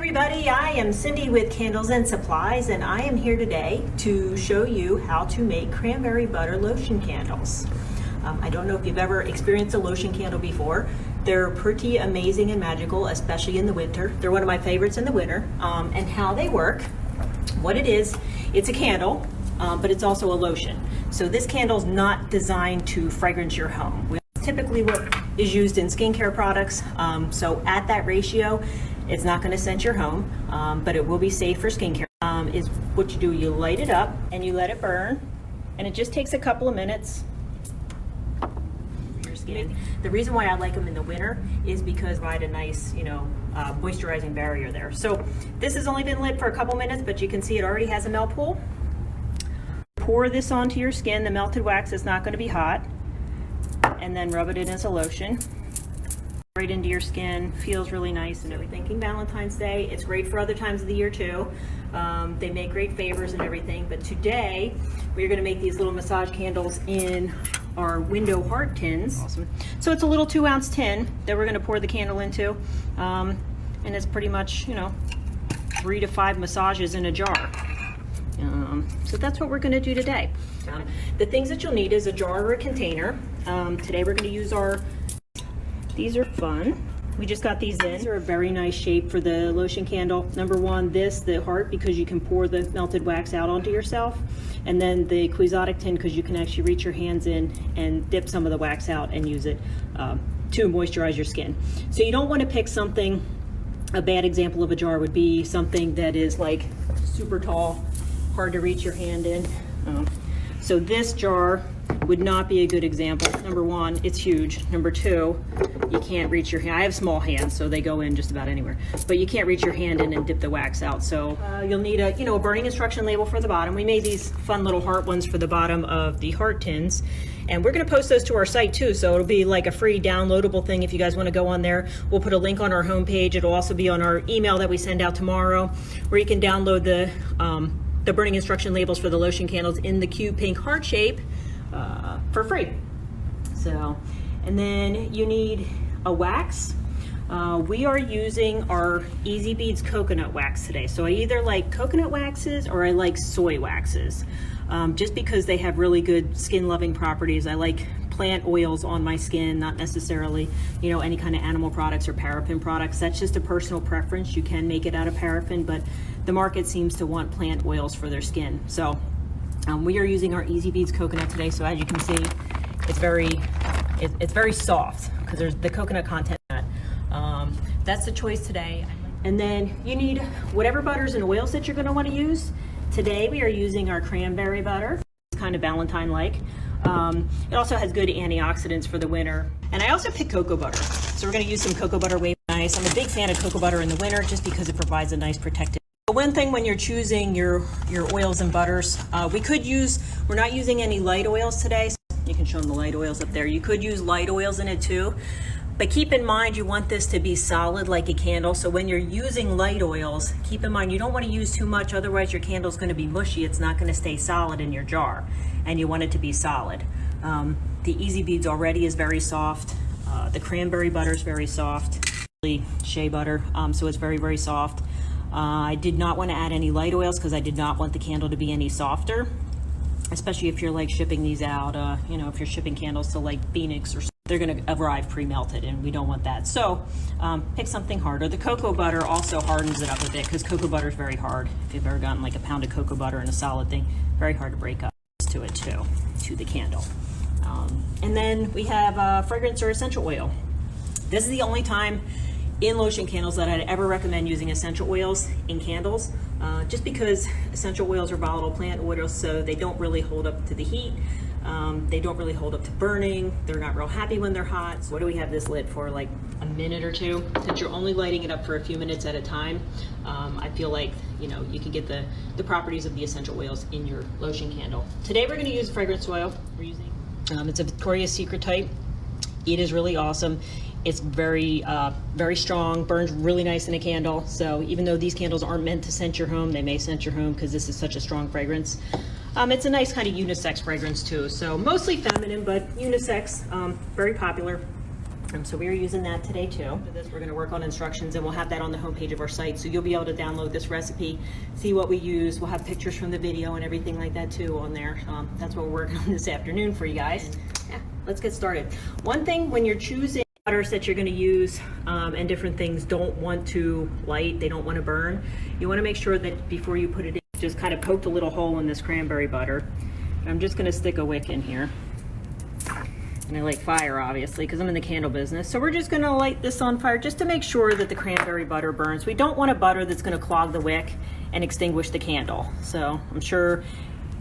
everybody, I am Cindy with Candles and Supplies, and I am here today to show you how to make cranberry butter lotion candles. I don't know if you've ever experienced a lotion candle before. They're pretty amazing and magical, especially in the winter. They're one of my favorites in the winter. And how they work, what it is, it's a candle, but it's also a lotion. So this candle is not designed to fragrance your home. Typically what is used in skincare products, so at that ratio, it's not going to scent your home, but it will be safe for skincare. Is what you do, you light it up and you let it burn, and it just takes a couple of minutes. Your skin. The reason why I like them in the winter is because provide a nice, moisturizing barrier there. So this has only been lit for a couple minutes, but you can see it already has a melt pool. Pour this onto your skin. The melted wax is not going to be hot, and then rub it in as a lotion. Right into your skin, feels really nice. And really thinking Valentine's Day, it's great for other times of the year too. They make great favors and everything, but today we're going to make these little massage candles in our window heart tins. Awesome. So it's a little 2-ounce tin that we're going to pour the candle into, and it's pretty much 3 to 5 massages in a jar. So that's what we're going to do today. The things that you'll need is a jar or a container. Today we're going to use these are fun. We just got these in. These are a very nice shape for the lotion candle. Number one, the heart, because you can pour the melted wax out onto yourself. And then the quixotic tin, because you can actually reach your hands in and dip some of the wax out and use it to moisturize your skin. So you don't want to pick something, a bad example of a jar would be something that is like super tall, hard to reach your hand in. So this jar would not be a good example. Number one, it's huge. Number two, you can't reach your hand. I have small hands, so they go in just about anywhere. But you can't reach your hand in and dip the wax out. So you'll need a burning instruction label for the bottom. We made these fun little heart ones for the bottom of the heart tins. And we're gonna post those to our site too, so it'll be like a free downloadable thing if you guys wanna go on there. We'll put a link on our homepage. It'll also be on our email that we send out tomorrow, where you can download the burning instruction labels for the lotion candles in the cute pink heart shape for free. So, and then you need a wax. We are using our Easy Beads coconut wax today. So I either like coconut waxes or I like soy waxes, just because they have really good skin loving properties. I like plant oils on my skin, not necessarily, any kind of animal products or paraffin products. That's just a personal preference. You can make it out of paraffin, but the market seems to want plant oils for their skin. So we are using our Easy Beads coconut today. So as you can see, it's very soft because there's the coconut content in that. That's the choice today. And then you need whatever butters and oils that you're going to want to use. Today we are using our cranberry butter. It's kind of Valentine-like. It also has good antioxidants for the winter. And I also picked cocoa butter. So we're going to use some cocoa butter Wave Nice. I'm a big fan of cocoa butter in the winter just because it provides a nice protective. One thing when you're choosing your oils and butters, we're not using any light oils today. So you can show them the light oils up there. You could use light oils in it too. But keep in mind, you want this to be solid like a candle. So when you're using light oils, keep in mind you don't want to use too much, otherwise your candle's going to be mushy. It's not going to stay solid in your jar, and you want it to be solid. The Easy Beads already is very soft. The cranberry butter is very soft. Shea butter, so it's very, very soft. I did not want to add any light oils because I did not want the candle to be any softer, especially if you're like shipping these out, if you're shipping candles to like Phoenix or something. They're going to arrive pre-melted, and we don't want that. So pick something harder. The cocoa butter also hardens it up a bit because cocoa butter is very hard. If you've ever gotten like a pound of cocoa butter in a solid thing, very hard to break up to it too, to the candle. And then we have fragrance or essential oil. This is the only time in lotion candles that I'd ever recommend using essential oils in candles, just because essential oils are volatile plant oils, so they don't really hold up to the heat. They don't really hold up to burning. They're not real happy when they're hot. So what do we have this lit for, like a minute or two? Since you're only lighting it up for a few minutes at a time, I feel like you can get the properties of the essential oils in your lotion candle. Today we're going to use fragrance oil. We're using it's a Victoria's Secret type. It is really awesome. It's very strong, burns really nice in a candle. So even though these candles aren't meant to scent your home, they may scent your home because this is such a strong fragrance. It's a nice kind of unisex fragrance too. So mostly feminine, but unisex, very popular. trim. So we are using that today too. For this, we're going to work on instructions, and we'll have that on the homepage of our site. So you'll be able to download this recipe, see what we use. We'll have pictures from the video and everything like that too on there. That's what we're working on this afternoon for you guys. Yeah, let's get started. One thing when you're choosing butters that you're going to use and different things don't want to light, they don't want to burn. You want to make sure that before you put it in, just kind of poke a little hole in this cranberry butter. I'm just going to stick a wick in here. And I like fire, obviously, because I'm in the candle business. So we're just going to light this on fire just to make sure that the cranberry butter burns. We don't want a butter that's going to clog the wick and extinguish the candle. So I'm sure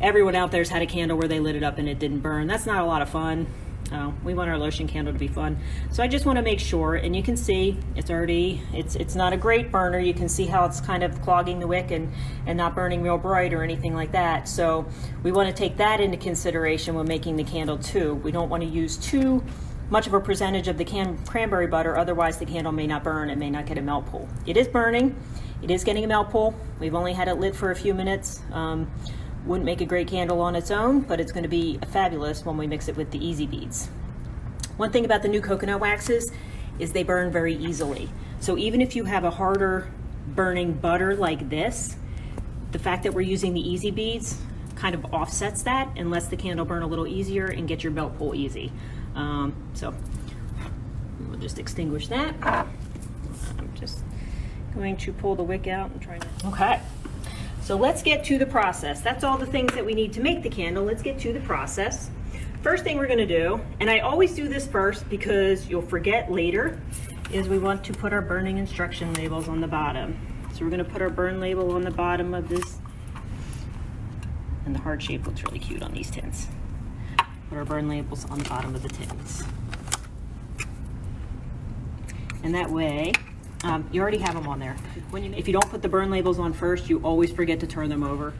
everyone out there's had a candle where they lit it up and it didn't burn. That's not a lot of fun. We want our lotion candle to be fun. So I just want to make sure, and you can see it's already, it's not a great burner. You can see how it's kind of clogging the wick and not burning real bright or anything like that. So we want to take that into consideration when making the candle too. We don't want to use too much of a percentage of the cranberry butter, otherwise the candle may not burn, it may not get a melt pool. It is burning, it is getting a melt pool. We've only had it lit for a few minutes. Wouldn't make a great candle on its own, but it's going to be fabulous when we mix it with the easy beads. One thing about the new coconut waxes is they burn very easily. So even if you have a harder burning butter like this, the fact that we're using the easy beads kind of offsets that and lets the candle burn a little easier and get your melt pool easy. So we'll just extinguish that. I'm just going to pull the wick out and try to, okay. So let's get to the process. That's all the things that we need to make the candle. Let's get to the process. First thing we're gonna do, and I always do this first because you'll forget later, is we want to put our burning instruction labels on the bottom. So we're gonna put our burn label on the bottom of this, and the heart shape looks really cute on these tins. Put our burn labels on the bottom of the tins. And that way, you already have them on there. If you don't put the burn labels on first, you always forget to turn them over.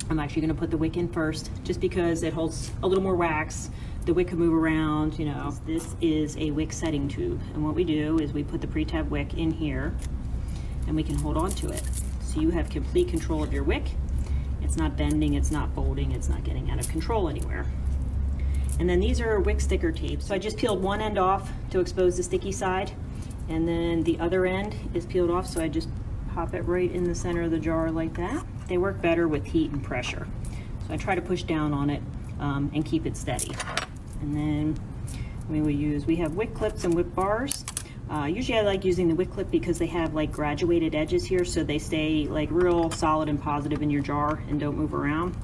I'm actually going to put the wick in first, just because it holds a little more wax. The wick can move around, you know. This is a wick setting tube, and what we do is we put the pre-tab wick in here, and we can hold on to it. So you have complete control of your wick. It's not bending, it's not folding, it's not getting out of control anywhere. And then these are wick sticker tapes. So I just peeled one end off to expose the sticky side. And then the other end is peeled off, so I just pop it right in the center of the jar like that. They work better with heat and pressure. So I try to push down on it and keep it steady. And then we have wick clips and wick bars. Usually I like using the wick clip because they have like graduated edges here, so they stay like real solid and positive in your jar and don't move around.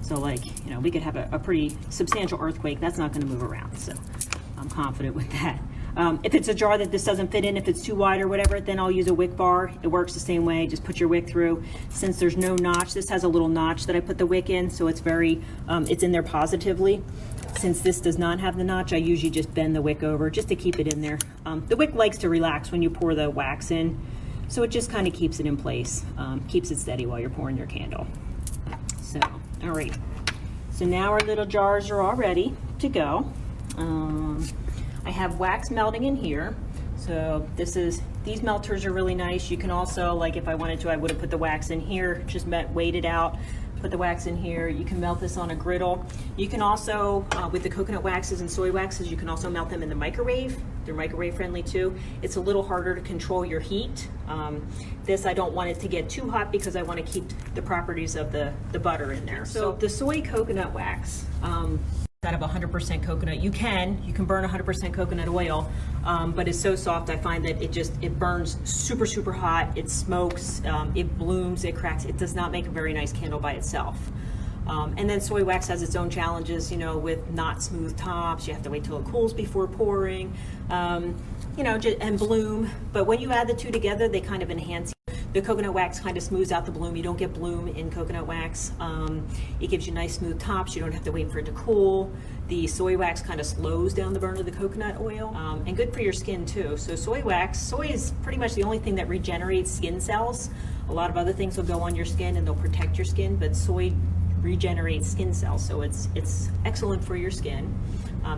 So like, you know, we could have a pretty substantial earthquake, that's not gonna move around, so I'm confident with that. If it's a jar that this doesn't fit in, if it's too wide or whatever, then I'll use a wick bar. It works the same way, just put your wick through. Since there's no notch, this has a little notch that I put the wick in, so it's very, it's in there positively. Since this does not have the notch, I usually just bend the wick over just to keep it in there. The wick likes to relax when you pour the wax in, so it just kind of keeps it in place, keeps it steady while you're pouring your candle. So, all right. So now our little jars are all ready to go. I have wax melting in here. So these melters are really nice. You can also, like if I wanted to, I would have put the wax in here, just weighed it out, put the wax in here. You can melt this on a griddle. You can also, with the coconut waxes and soy waxes, you can also melt them in the microwave. They're microwave friendly too. It's a little harder to control your heat. This, I don't want it to get too hot because I want to keep the properties of the butter in there. So the soy coconut wax, out of 100% coconut. You can burn 100% coconut oil, but it's so soft I find that it burns super, super hot, it smokes, it blooms, it cracks. It does not make a very nice candle by itself. And then soy wax has its own challenges, you know, with not smooth tops. You have to wait till it cools before pouring, you know, and bloom. But when you add the two together, they kind of enhance. The coconut wax kind of smooths out the bloom. You don't get bloom in coconut wax. It gives you nice smooth tops. You don't have to wait for it to cool. The soy wax kind of slows down the burn of the coconut oil, and good for your skin too. So soy is pretty much the only thing that regenerates skin cells. A lot of other things will go on your skin and they'll protect your skin, but soy regenerates skin cells, so it's excellent for your skin.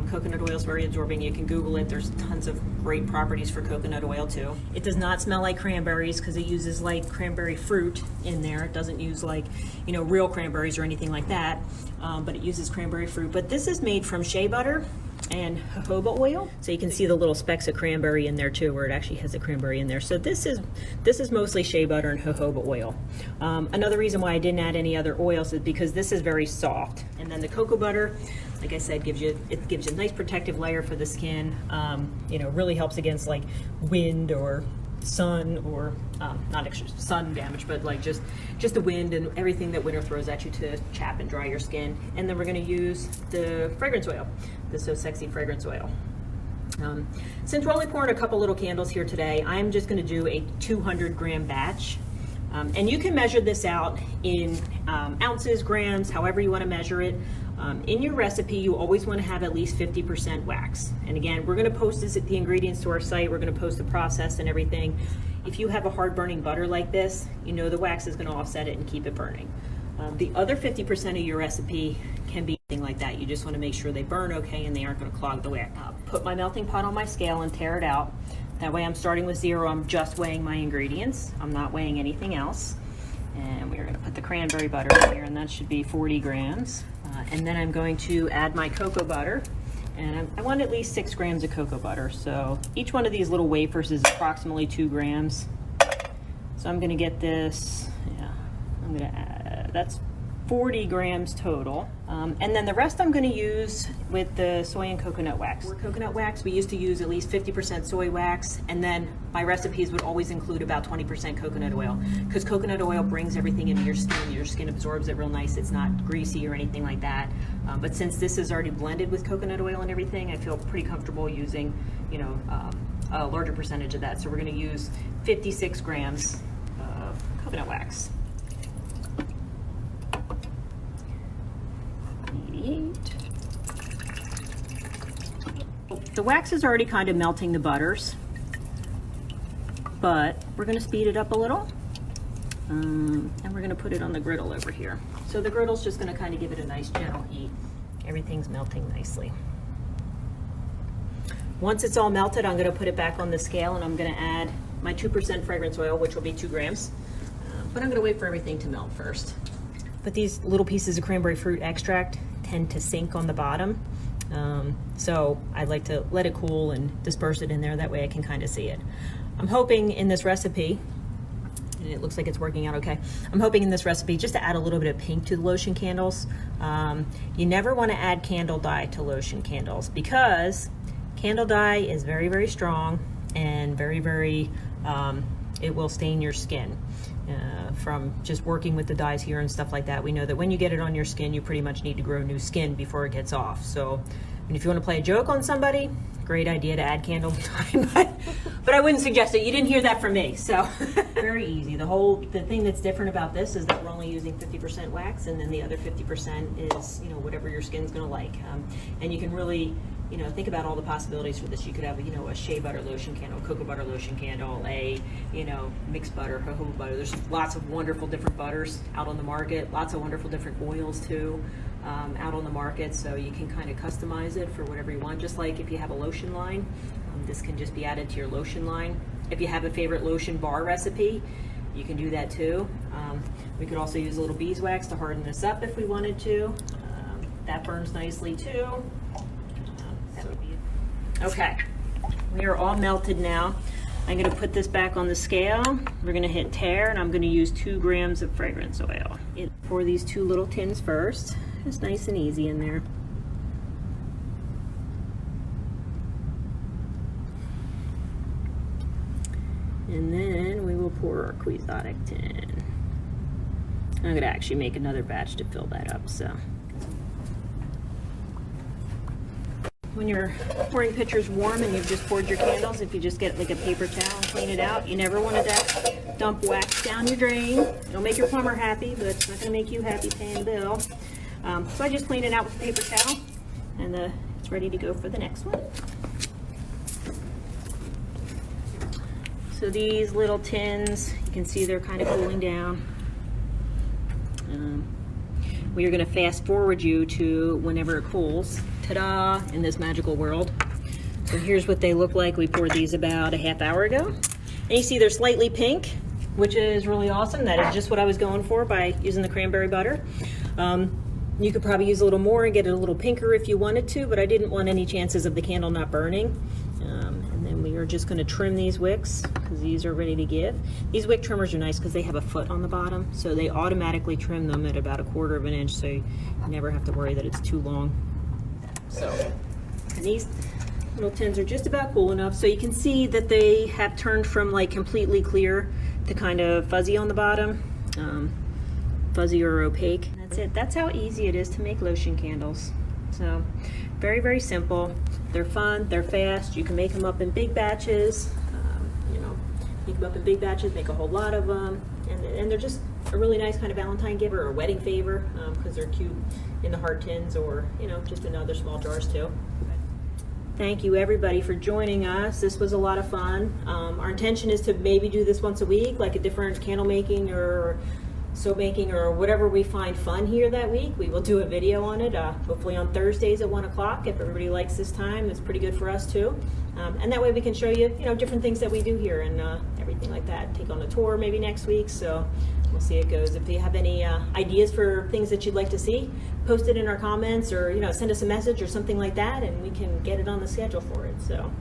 Coconut oil is very absorbing. You can Google it. There's tons of great properties for coconut oil too. It does not smell like cranberries because it uses like cranberry fruit in there. It doesn't use like, you know, real cranberries or anything like that, but it uses cranberry fruit. But this is made from shea butter, and jojoba oil. So you can see the little specks of cranberry in there too, where it actually has the cranberry in there. So this is mostly shea butter and jojoba oil. Another reason why I didn't add any other oils is because this is very soft. And then the cocoa butter, like I said, gives you a nice protective layer for the skin. You know, really helps against like wind or sun, or not extra sun damage, but like just the wind and everything that winter throws at you to chap and dry your skin. And then we're going to use the fragrance oil, the So Sexy fragrance oil. Since we're only pouring a couple little candles here today, I'm just going to do a 200-gram batch. And you can measure this out in ounces, grams, however you want to measure it. In your recipe, you always want to have at least 50% wax. And again, we're going to post the ingredients to our site. We're going to post the process and everything. If you have a hard burning butter like this, you know the wax is going to offset it and keep it burning. The other 50% of your recipe can be anything like that. You just want to make sure they burn okay and they aren't going to clog the wax. Put my melting pot on my scale and tear it out. That way I'm starting with 0. I'm just weighing my ingredients. I'm not weighing anything else. And we're going to put the cranberry butter in here, and that should be 40 grams. And then I'm going to add my cocoa butter. And I want at least 6 grams of cocoa butter. So each one of these little wafers is approximately 2 grams. So I'm going to get this, I'm going to add, that's 40 grams total. And then the rest I'm going to use with the soy and coconut wax. For coconut wax, we used to use at least 50% soy wax, and then my recipes would always include about 20% coconut oil, because coconut oil brings everything into your skin. Your skin absorbs it real nice. It's not greasy or anything like that. But since this is already blended with coconut oil and everything, I feel pretty comfortable using, you know, a larger percentage of that. So we're going to use 56 grams of coconut wax. The wax is already kind of melting the butters, but we're going to speed it up a little, and we're going to put it on the griddle over here. So the griddle's just going to kind of give it a nice gentle heat. Everything's melting nicely. Once it's all melted, I'm going to put it back on the scale, and I'm going to add my 2% fragrance oil, which will be 2 grams, but I'm going to wait for everything to melt first. But these little pieces of cranberry fruit extract tend to sink on the bottom. So I like to let it cool and disperse it in there. That way I can kind of see it. I'm hoping in this recipe, and it looks like it's working out okay, I'm hoping in this recipe just to add a little bit of pink to the lotion candles. You never want to add candle dye to lotion candles, because candle dye is very, very strong and very, it will stain your skin. From just working with the dyes here and stuff like that, we know that when you get it on your skin, you pretty much need to grow new skin before it gets off. So, and if you want to play a joke on somebody, great idea to add candle dye, but I wouldn't suggest it. You didn't hear that from me, so very easy. The thing that's different about this is that we're only using 50% wax, and then the other 50% is, you know, whatever your skin's going to like. And you can really, you know, think about all the possibilities for this. You could have, you know, a shea butter lotion candle, cocoa butter lotion candle, a, you know, mixed butter, jojoba butter. There's lots of wonderful different butters out on the market, lots of wonderful different oils too out on the market. So you can kind of customize it for whatever you want. Just like if you have a lotion line, this can just be added to your lotion line. If you have a favorite lotion bar recipe, you can do that too. We could also use a little beeswax to harden this up if we wanted to. That burns nicely too. Okay, we are all melted now. I'm going to put this back on the scale. We're going to hit tare, and I'm going to use 2 grams of fragrance oil. Pour these 2 little tins first. It's nice and easy in there. And then we will pour our quixotic tin. I'm going to actually make another batch to fill that up. So when your pouring pitcher's warm and you've just poured your candles, if you just get like a paper towel and clean it out, you never want to dump wax down your drain. It'll make your plumber happy, but it's not going to make you happy paying the bill. So I just clean it out with a paper towel, and it's ready to go for the next one. So these little tins, you can see they're kind of cooling down. We are going to fast forward you to whenever it cools. Ta-da! In this magical world. So here's what they look like. We poured these about a half hour ago. And you see they're slightly pink, which is really awesome. That is just what I was going for by using the cranberry butter. You could probably use a little more and get it a little pinker if you wanted to, but I didn't want any chances of the candle not burning. And then we are just going to trim these wicks because these are ready to give. These wick trimmers are nice because they have a foot on the bottom, so they automatically trim them at about 1/4 of an inch, so you never have to worry that it's too long. So, and these little tins are just about cool enough, so you can see that they have turned from like completely clear to kind of fuzzy on the bottom, fuzzy or opaque. That's it. That's how easy it is to make lotion candles. So very, very simple. They're fun, they're fast. You can make them up in big batches. You know, make them up in big batches, make a whole lot of them, and they're just a really nice kind of Valentine giver or wedding favor because they're cute in the hard tins, or you know, just in other small jars too. Thank you everybody for joining us. This was a lot of fun. Our intention is to maybe do this once a week, like a different candle making or soap making or whatever we find fun here that week. We will do a video on it, hopefully on Thursdays at 1 o'clock. If everybody likes this time, it's pretty good for us too. And that way we can show you, you know, different things that we do here and everything like that. Take on a tour maybe next week. So we'll see how it goes. If you have any ideas for things that you'd like to see, post it in our comments, or you know, send us a message or something like that, and we can get it on the schedule for it. So